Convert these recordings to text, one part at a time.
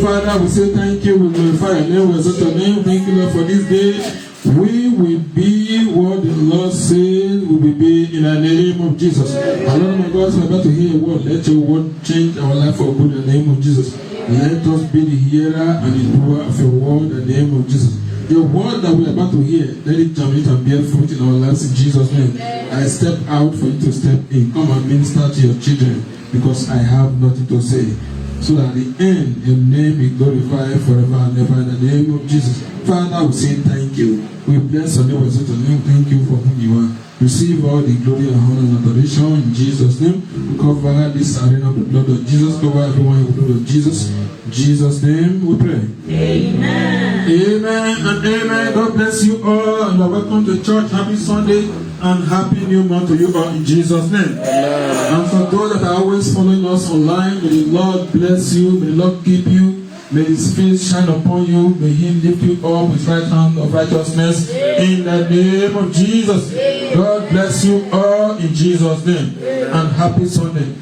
Father, we say thank you, we glorify your name, we exalt your name. Thank you, Lord, for this day. We will be what the Lord said we will be in the name of Jesus. And Lord, my God, we're about to hear a word. Let your word change our life for good in the name of Jesus. Let us be the hearer and the doer of your word in the name of Jesus. Your word that we're about to hear, let it germinate and bear fruit in our lives in Jesus' name. I step out for you to step in. Come and minister to your children because I have nothing to say. So that at the end, your name be glorified forever and ever in the name of Jesus. Father, we say thank you. We bless your name, we say your name. Thank you for whom you are. Receive all the glory and honor and adoration in Jesus' name. Cover this arena with the blood of Jesus. Cover everyone with the blood of Jesus. In Jesus' name we pray. Amen. Amen and amen. God bless you all. And welcome to church. Happy Sunday and happy new month to you all in Jesus' name. Amen. And for those that are always following us online, may the Lord bless you. May the Lord keep you. May His face shine upon you. May He lift you up with right hand of righteousness. In the name of Jesus. God bless you all in Jesus' name. And happy Sunday.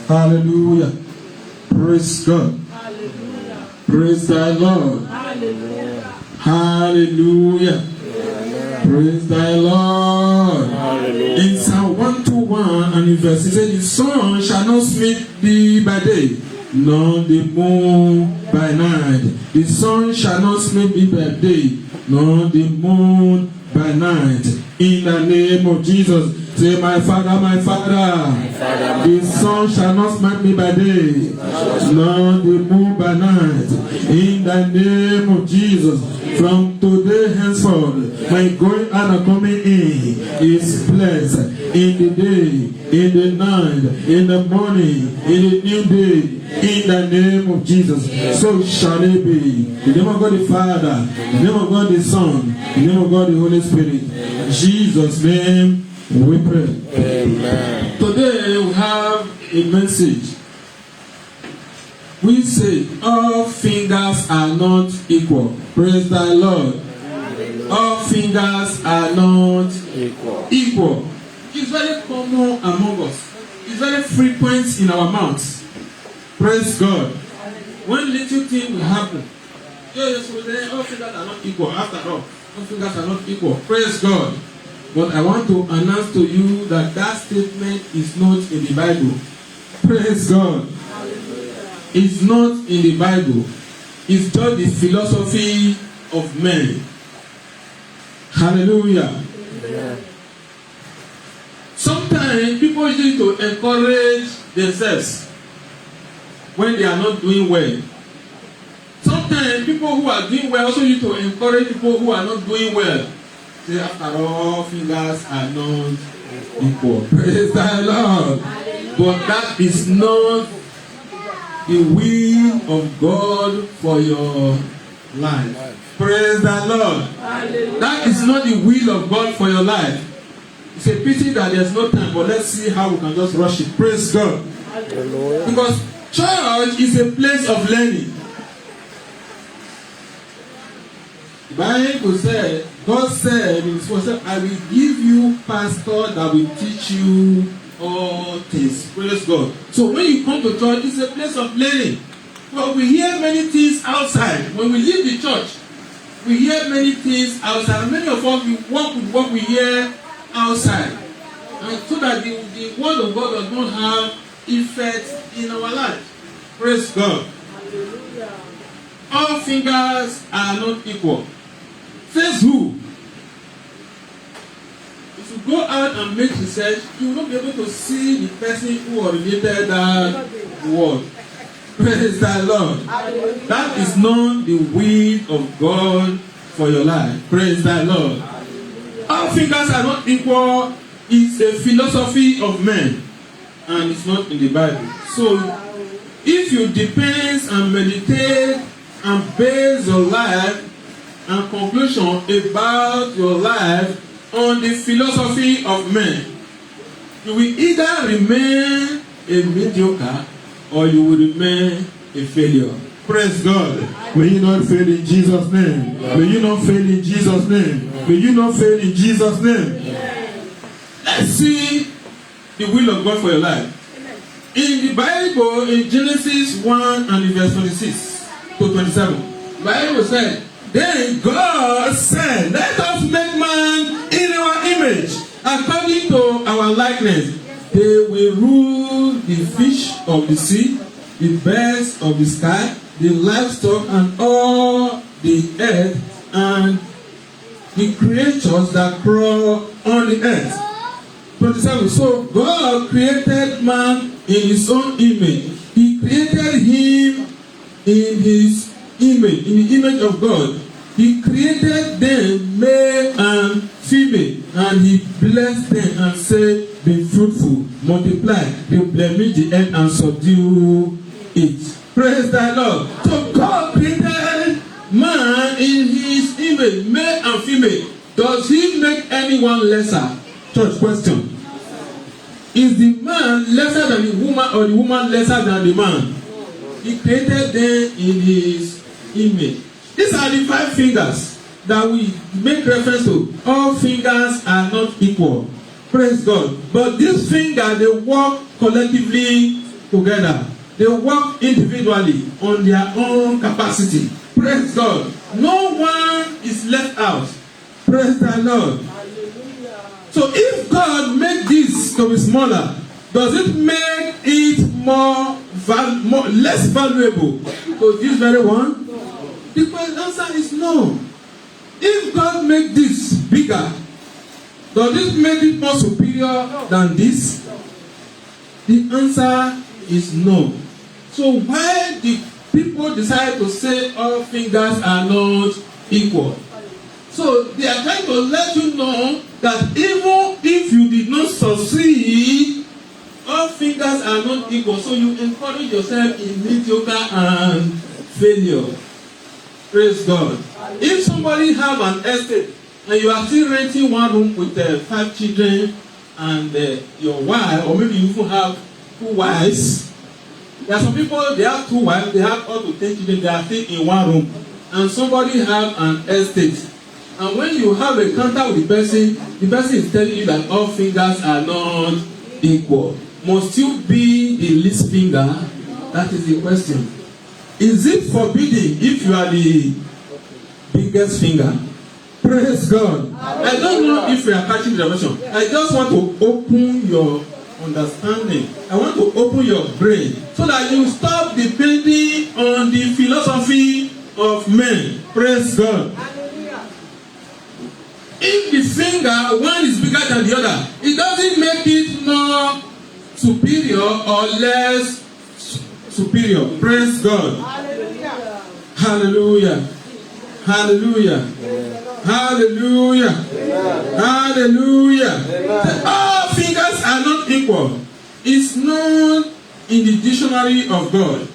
Hallelujah. Praise God. Hallelujah. Praise the Lord. Hallelujah. Hallelujah. Praise the Lord. Hallelujah. In Psalm 121 and in verse 6, the sun shall not smite thee by day, nor the moon by night. The sun shall not smite thee by day, nor the moon by night. In the name of Jesus, say, my Father, my Father, the sun shall not smite me by day, nor the moon by night. In the name of Jesus, from today henceforth, my going out and coming in is blessed. In the day, in the night, in the morning, in the new day. In the name of Jesus, so shall it be. In the name of God the Father, in the name of God the Son, in the name of God the Holy Spirit. In Jesus' name we pray. Amen. Today we have a message. We say all fingers are not equal. Praise the Lord. All fingers are not equal. It's very common among us. It's very frequent in our mouths. Praise God. When little things will happen, yes, we say all fingers are not equal. After all, all fingers are not equal. Praise God. But I want to announce to you that that statement is not in the Bible. Praise God. It's not in the Bible. It's just the philosophy of men. Hallelujah. Yeah. Sometimes people use it to encourage themselves. when they are not doing well. Sometimes people who are doing well also need to encourage people who are not doing well. Say, after all, fingers are not equal. Praise the Lord. But that is not the will of God for your life. Praise the Lord. That is not the will of God for your life. It's a pity that there's no time, but let's see how we can just rush it. Praise God. Because church is a place of learning. The Bible said, God said in His word, I will give you pastor that will teach you all things. Praise God. So when you come to church, it's a place of learning. But we hear many things outside. When we leave the church, we hear many things outside. Many of us, we work with what we hear outside. And so that the word of God does not have effect in our life. Praise God. All fingers are not equal. Says who? If you go out and make research, you will not be able to see the person who originated that word. Praise the Lord. That is not the will of God for your life. Praise the Lord. All fingers are not equal. It's a philosophy of men, and it's not in the Bible. So, if you depend and meditate and base your life and conclusion about your life on the philosophy of men, you will either remain a mediocre or you will remain a failure. Praise God. May you not fail in Jesus' name. May you not fail in Jesus' name. May you not fail in Jesus' name. Let's see the will of God for your life. In the Bible, in Genesis 1 and in verse 26 to 27, the Bible said, then God said, let us make man in our image, according to our likeness. They will rule the fish of the sea, the birds of the sky, the livestock, and all the earth, and the creatures that crawl on the earth. 27. So God created man in His own image. He created him in His image, in the image of God. He created them male and female, and He blessed them and said, be fruitful, multiply, replenish the earth and subdue it. Praise the Lord. So God created man in His image, male and female. Does He make anyone lesser? Church question. Is the man lesser than the woman or the woman lesser than the man? He created them in His image. These are the 5 fingers that we make reference to. All fingers are not equal. Praise God. But these fingers, they work collectively together. They work individually on their own capacity. Praise God. No one is left out. Praise the Lord. So if God made this to be smaller, does it make it less valuable to this very one? The answer is no. If God made this bigger, does it make it more superior than this? The answer is no. So why did people decide to say all fingers are not equal? So they are trying to let you know that even if you did not succeed, all fingers are not equal. So you encourage yourself in mediocre and failure. Praise God. If somebody have an estate and you are still renting one room with 5 children and your wife, or maybe you even have 2 wives. There are some people, they have 2 wives, they have up to 10 children, they are still in one room. And somebody have an estate. And when you have a contact with the person is telling you that all fingers are not equal. Must you be the least finger? That is the question. Is it forbidden if you are the biggest finger? Praise God. I don't know if we are catching the revelation. I just want to open your understanding. I want to open your brain so that you stop depending on the philosophy of men. Praise God. If the finger, one is bigger than the other, it doesn't make it more superior or less superior. Praise God. Hallelujah. Hallelujah. Hallelujah. Hallelujah. Hallelujah. All fingers are not equal. It's not in the dictionary of God.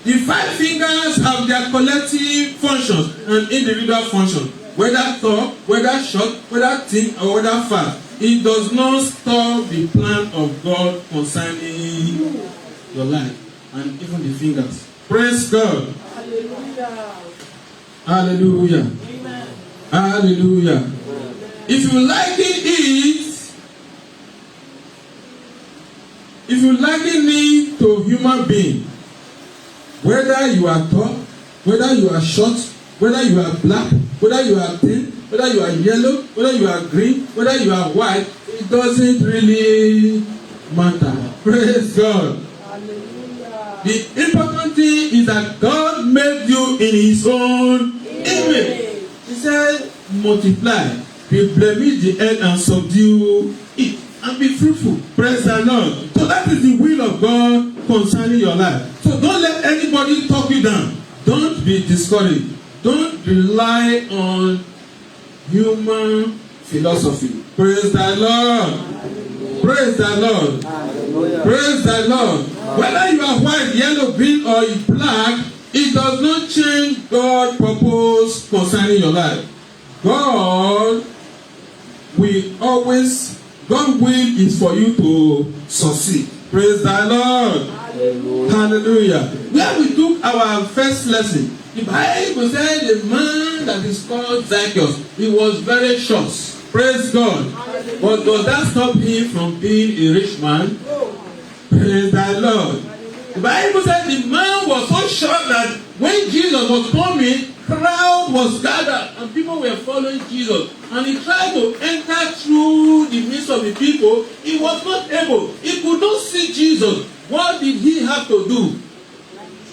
The 5 fingers have their collective functions and individual functions. Whether tall, whether short, whether thin, or whether fat. It does not stop the plan of God concerning your life and even the fingers. Praise God. Hallelujah. Hallelujah. Amen. Hallelujah. If you liken it to human being, whether you are tall, whether you are short, whether you are black, whether you are thin, whether you are yellow, whether you are green, whether you are white, it doesn't really matter. Praise God. Hallelujah. The important thing is that God made you in His own image. He said, multiply, replenish the earth and subdue it, and be fruitful. Praise the Lord. So that is the will of God concerning your life. So don't let anybody talk you down. Don't be discouraged. Don't rely on human philosophy. Praise the Lord. Praise the Lord. Praise the Lord. Whether you are white, yellow, green, or black, it does not change God's purpose concerning your life. God will is for you to succeed. Praise the Lord. Hallelujah. Where we took our first lesson, the Bible said the man that is called Zacchaeus, he was very short. Praise God. But does that stop him from being a rich man? Praise the Lord. The Bible said the man was so short that when Jesus was coming, crowd was gathered and people were following Jesus. And he tried to enter through the midst of the people. He was not able. He could not see Jesus. What did he have to do?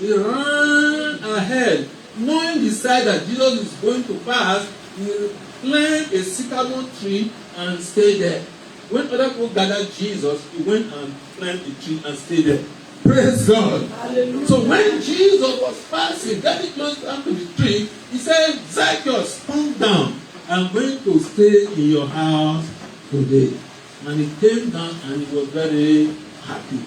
He ran ahead, knowing the side that Jesus is going to pass. He climbed a sycamore tree and stayed there. When other people gathered Jesus, he went and climbed the tree and stayed there. Praise God. Hallelujah. So when Jesus was passing, getting close down to the tree, he said, Zacchaeus, come down. I'm going to stay in your house today. And he came down and he was very happy.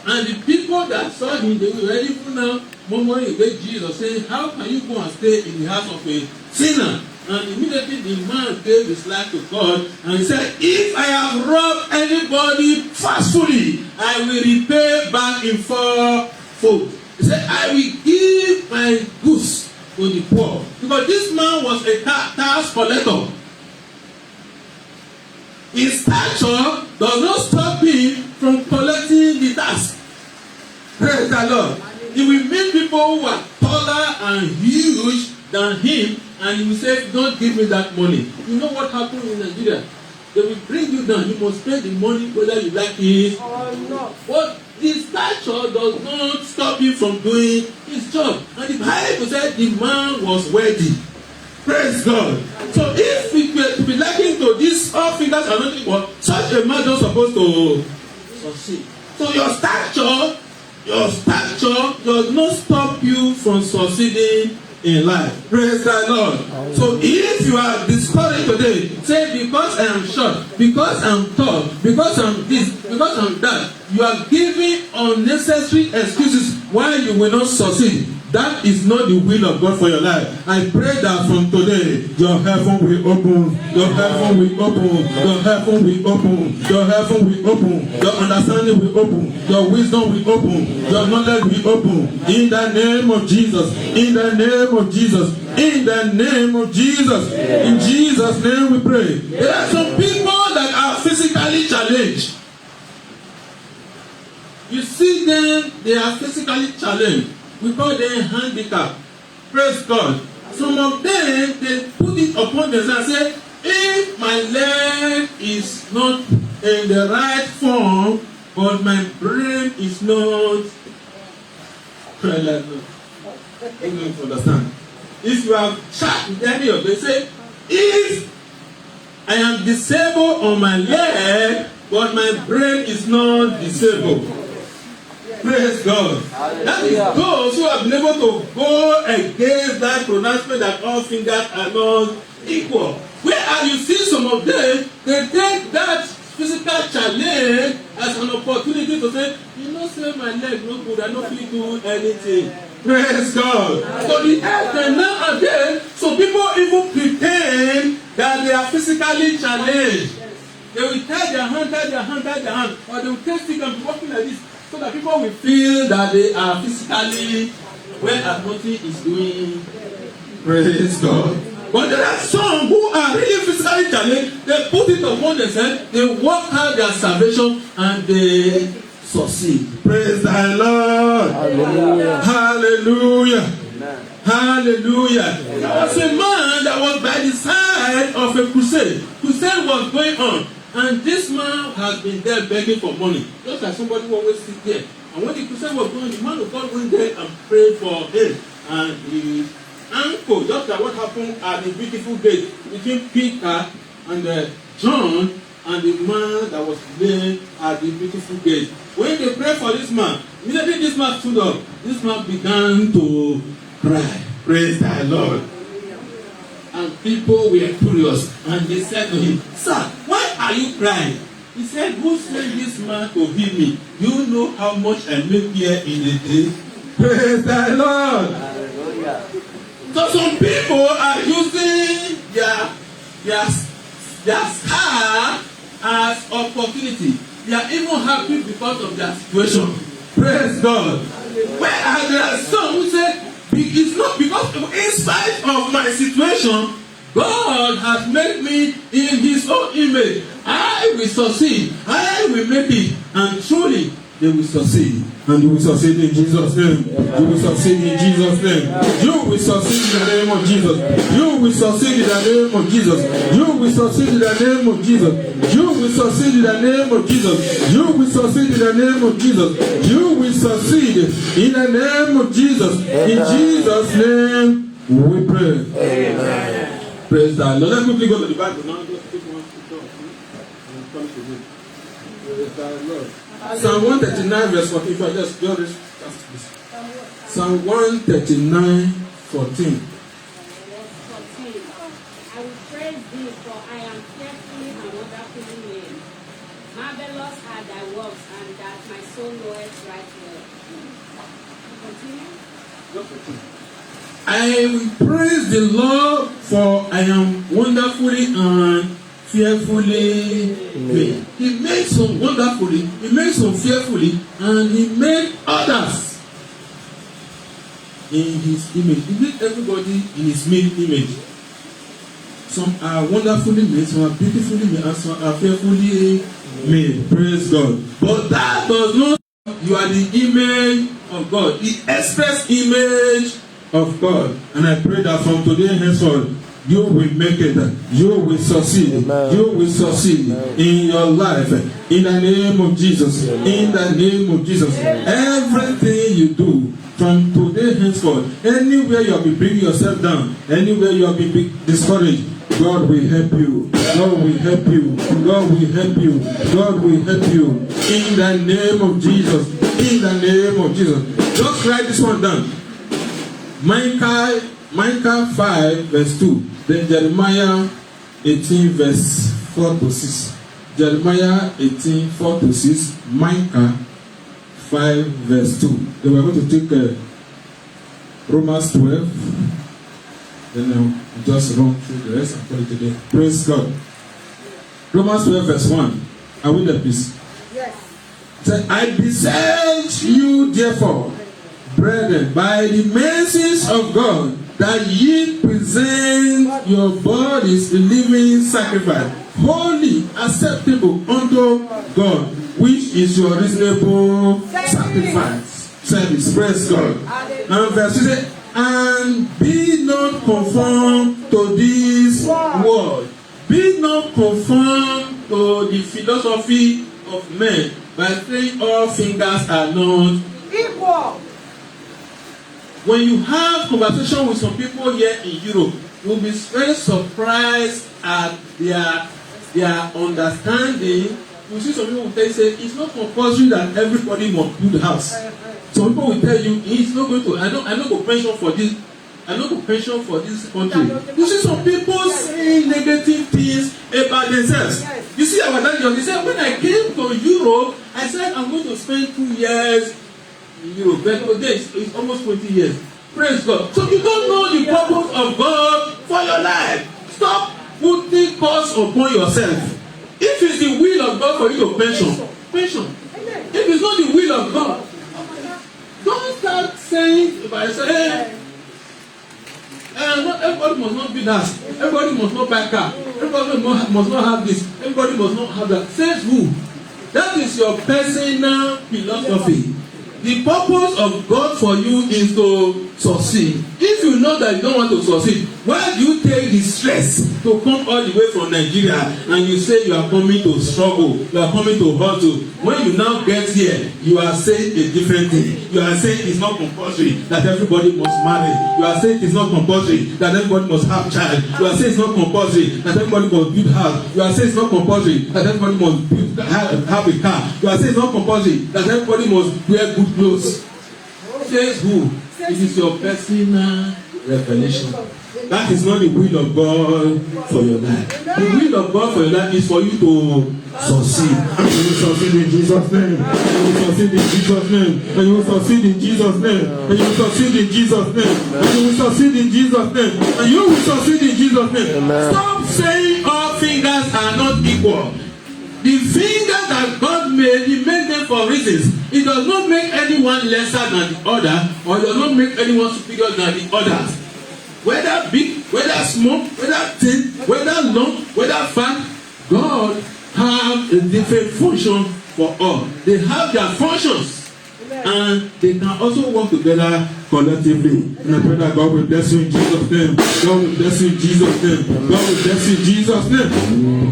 And the people that saw him, they were ready for now murmuring against Jesus, saying, how can you go and stay in the house of a sinner? And immediately the man gave his life to God and he said, if I have robbed anybody forcefully, I will repay back in 4-fold. He said, I will give my goods to the poor. Because this man was a tax collector. His stature does not stop him from collecting the tax. Praise the Lord. He will meet people who are taller and huge than him, and he will say, don't give me that money. You know what happened in Nigeria? They will bring you down. You must pay the money whether you like it or not. But the stature does not stop him from doing his job. And the Bible said the man was wealthy. Praise God. So if we were to be likened to these all fingers are not equal, such a man is supposed to succeed. So your stature does not stop you from succeeding in life. Praise the Lord. So if you are discouraged today, say, because I am short, because I'm tall, because I'm this, because I'm that, you are giving unnecessary excuses why you will not succeed. That is not the will of God for your life. I pray that from today, your heaven will open, your heaven will open, your heaven will open, your heaven will open, your understanding will open, your wisdom will open, your knowledge will open. In the name of Jesus, in the name of Jesus, in the name of Jesus. In Jesus' name we pray. There are some people that are physically challenged. You see them, they are physically challenged. We call them handicap. Praise God. Some of them, they put it upon themselves and say, if my leg is not in the right form, but my brain is not, I don't know if you understand. If you have chat with any of them, say, if I am disabled on my leg, but my brain is not disabled. Praise Praise God. That is those who have been able to go against that pronouncement that all fingers are not equal. Where you see some of them, they take that physical challenge as an opportunity to say, you know, say my leg no good, I don't feel do anything. Praise God. So the earth and nowadays, so people even pretend that they are physically challenged. They will tie their hand, or they will take stick and be walking like this, so that people will feel that they are physically, whereas nothing is doing. Praise God. But there are some who are really physically challenged. They put it upon themselves, they work out their salvation, and they succeed. Praise the Lord. Hallelujah. Hallelujah. Amen. Hallelujah. There was a man that was by the side of a crusade. Crusade was going on. And this man has been there begging for money. Just like somebody who always sit there. And when the crusade was going, the man of God went there and prayed for him. And the uncle, just like what happened at the beautiful gate between Peter and John and the man that was laying at the beautiful gate. When they prayed for this man, immediately this man stood up. This man began to cry. Praise the Lord. And people were curious. And they said to him, Sir, why are you crying? He said, who sent this man to heal me? You know how much I make here in a day? Praise the Lord. Hallelujah. So some people are using their scar as opportunity. They are even happy because of their situation. Praise God. Whereas there are some who say, it's not because in spite of my situation, God has made me in His own image. I will succeed. I will make it. And truly, they will succeed. And you will succeed in Jesus' name. You will succeed in Jesus' name. You will succeed in the name of Jesus. You will succeed in the name of Jesus. You will succeed in the name of Jesus. You will succeed in the name of Jesus. You will succeed in the name of Jesus. You will succeed in the name of Jesus. In Jesus' name we pray. Amen. Praise the Lord. Let's quickly go to the Bible now. Just take one scripture and come to me. Praise the Lord. Psalm 139 verse 14. If I just go this. Psalm 139 14. I will praise thee, for I am fearfully and wonderfully made. Marvelous are thy works, and that my soul knoweth right well. Continue. I will praise the Lord, for I am wonderfully and fearfully made. He made some wonderfully, He made some fearfully, and He made others in His image. He made everybody in His image. Some are wonderfully made, some are beautifully made, and some are fearfully made. Praise God. But that does not mean you are the image of God, the express image of God. And I pray that from today henceforth, you will make it. You will succeed. Amen. You will succeed. Amen. In your life. In the name of Jesus. Amen. In the name of Jesus. Amen. Everything you do from today henceforth, anywhere you have been bringing yourself down, anywhere you have been discouraged, God will help you. God will help you. God will help you. God will help you. In the name of Jesus. In the name of Jesus. Just write this one down. Micah 5 verse 2. Then Jeremiah 18 verse 4 to 6. Jeremiah 18 4 to 6. Micah 5 verse 2. Then we're going to take Romans 12. Then I'll just run through the rest and call it today. Praise God. Romans 12 verse 1. Are we there, please? Yes. Say, I beseech you, therefore, brethren, by the mercies of God, that ye present your bodies a living sacrifice, holy, acceptable unto God, which is your reasonable sacrifice. Service. Praise God. And verse 2, and be not conformed to this world. Be not conformed to the philosophy of men, by saying all fingers are not equal. When you have conversation with some people here in Europe, you'll be very surprised at their understanding. You see some people say it's not compulsory that everybody must build the house. Some people will tell you he's not going to. I don't go pension for this. I don't go pension for this country. You see some people saying negative things about themselves. You see our dad, he said when I came to Europe, I said I'm going to spend 2 years in Europe. But today it's almost 20 years. Praise God. So you don't know the purpose of God for your life. Stop putting costs upon yourself. If it's the will of God for you to pension. If it's not the will of God, don't start saying, if I say, not everybody must not be that. Everybody must not buy a car. Everybody must not have this. Everybody must not have that. Says who? That is your personal philosophy. The purpose of God for you is to succeed. If you know that you don't want to succeed, why do you take the stress to come all the way from Nigeria and you say you are coming to struggle, you are coming to hustle? When you now get here, you are saying a different thing. You are saying it's not compulsory that everybody must marry. You are saying it's not compulsory that everybody must have child. You are saying it's not compulsory that everybody must build house. You are saying it's not compulsory that everybody must have a car. You are saying it's not compulsory that everybody must wear good clothes. Says who? It is your personal revelation. That is not the will of God for your life. The will of God for your life is for you to succeed. And you will succeed in Jesus' name. And you will succeed in Jesus' name. And you will succeed in Jesus' name. And you will succeed in Jesus' name. And you will succeed in Jesus' name. And you will succeed in Jesus' name. Amen. Stop saying all fingers are not equal. The fingers that God made, He made them for reasons. It does not make anyone lesser than the other, or does not make anyone superior than the others. Whether big, whether small, whether thin, whether long, whether fat, God have a different function for all. They have their functions, and they can also work together collectively. And I pray that God will bless you in Jesus' name. God will bless you in Jesus' name. God will bless you in Jesus' name.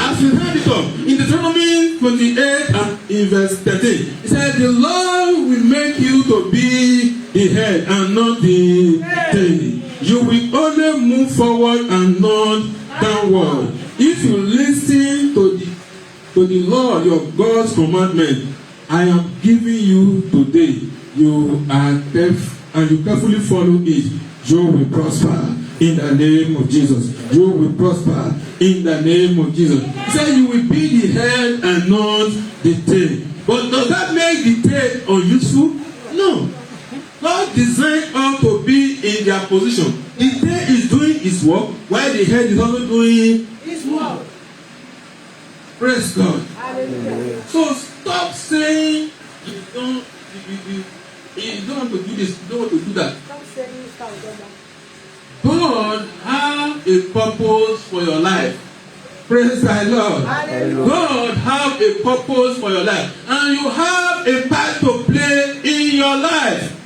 As we heard it up in Deuteronomy 28 and in verse 13, it said, "The Lord will make you to be the head and not the tail. You will only move forward and not downward. If you listen to the Lord your God's commandment I am giving you today, you are and you carefully follow it, you will prosper in the name of Jesus. You will prosper in the name of Jesus." He said you will be the head and not the tail. But does that make the tail unuseful? No. God designed all to be in their position. The tail is doing its work while the head is also doing His work. Praise God. Hallelujah. So stop saying you don't want to do this, you don't want to do that. Stop saying you can't do that. God have a purpose for your life. Praise the Lord. Hallelujah. God have a purpose for your life, and you have a part to play in your life.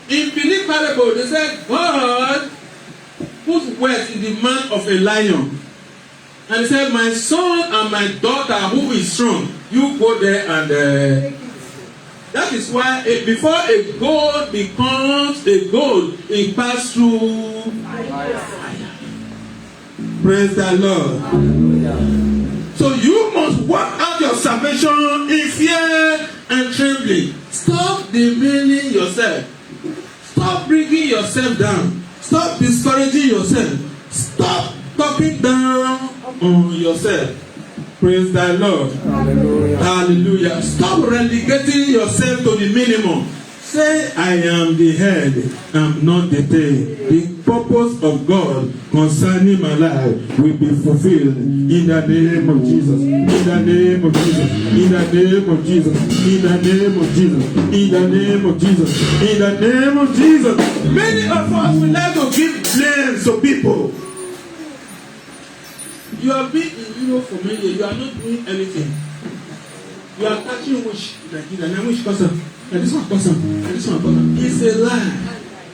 In Philip parable, they said God puts words in the mouth of a lion. And he said, "My son and my daughter who is strong, you go there and that is why before a gold becomes a gold, it passes through fire. Praise the Lord. So you must work out your salvation in fear and trembling. Stop demeaning yourself. Stop bringing yourself down. Stop discouraging yourself. Stop talking down on yourself. Praise the Lord. Hallelujah. Hallelujah. Stop relegating yourself to the minimum. Say, I am the head, I'm not the tail. The purpose of God concerning my life will be fulfilled in the name of Jesus. In the name of Jesus. In the name of Jesus. In the name of Jesus. In the name of Jesus. In the name of Jesus. Many of us would like to give blame to people. You have been in Europe for many years. You are not doing anything. You are catching wish like this and wish person. And this one person. And this one person. It's a lie.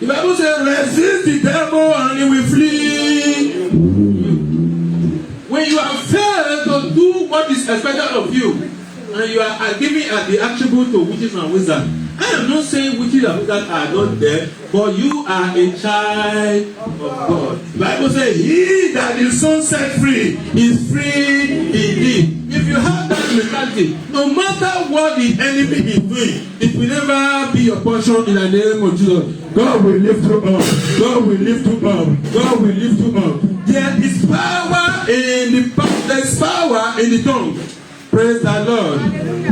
The Bible says, resist the devil and he will flee. When you have failed to do what is expected of you, and you are giving the attribute to witches and wizards, I am not saying witches and wizards are not there, but you are a child of God. The Bible says, he that is so set free is free indeed. If you have that mentality, no matter what the enemy is doing, it will never be your portion in the name of Jesus. God will lift you up. God will lift you up. God will lift you up. There is power in the tongue. Praise the Lord.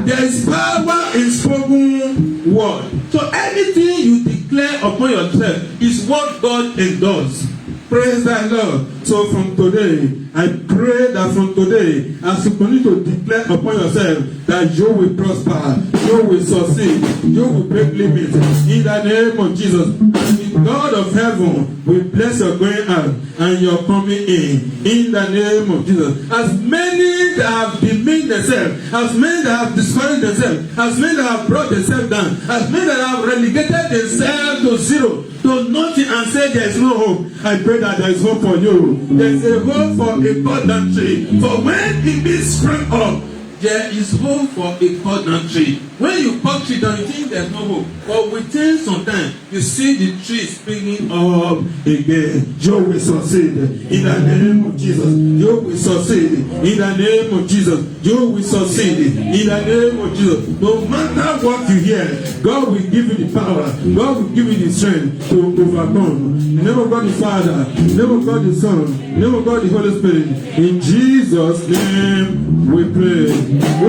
There is power in spoken word. So anything you declare upon yourself is what God endorses. Praise the Lord. So from today, I pray that from today, as you continue to declare upon yourself that you will prosper, you will succeed, you will break limits in the name of Jesus. And the God of heaven will bless your going out and your coming in the name of Jesus. As many that have demeaned themselves, as many that have discouraged themselves, as many that have brought themselves down, as many that have relegated themselves to zero, to nothing, and say there is no hope, I pray that there is hope for you. There is a hope for a cotton tree. For when it be sprung up, there is hope for a cotton tree. When you cut tree down, you think there's no hope. But within some time, you see the tree springing up again. You will succeed in the name of Jesus. You will succeed in the name of Jesus. You will succeed in the name of Jesus. No matter what you hear, God will give you the power. God will give you the strength to overcome. In the name of God the Father, in the name of God the Son, in the name of God the Holy Spirit. In Jesus' name we pray. Who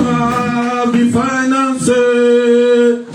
have the finances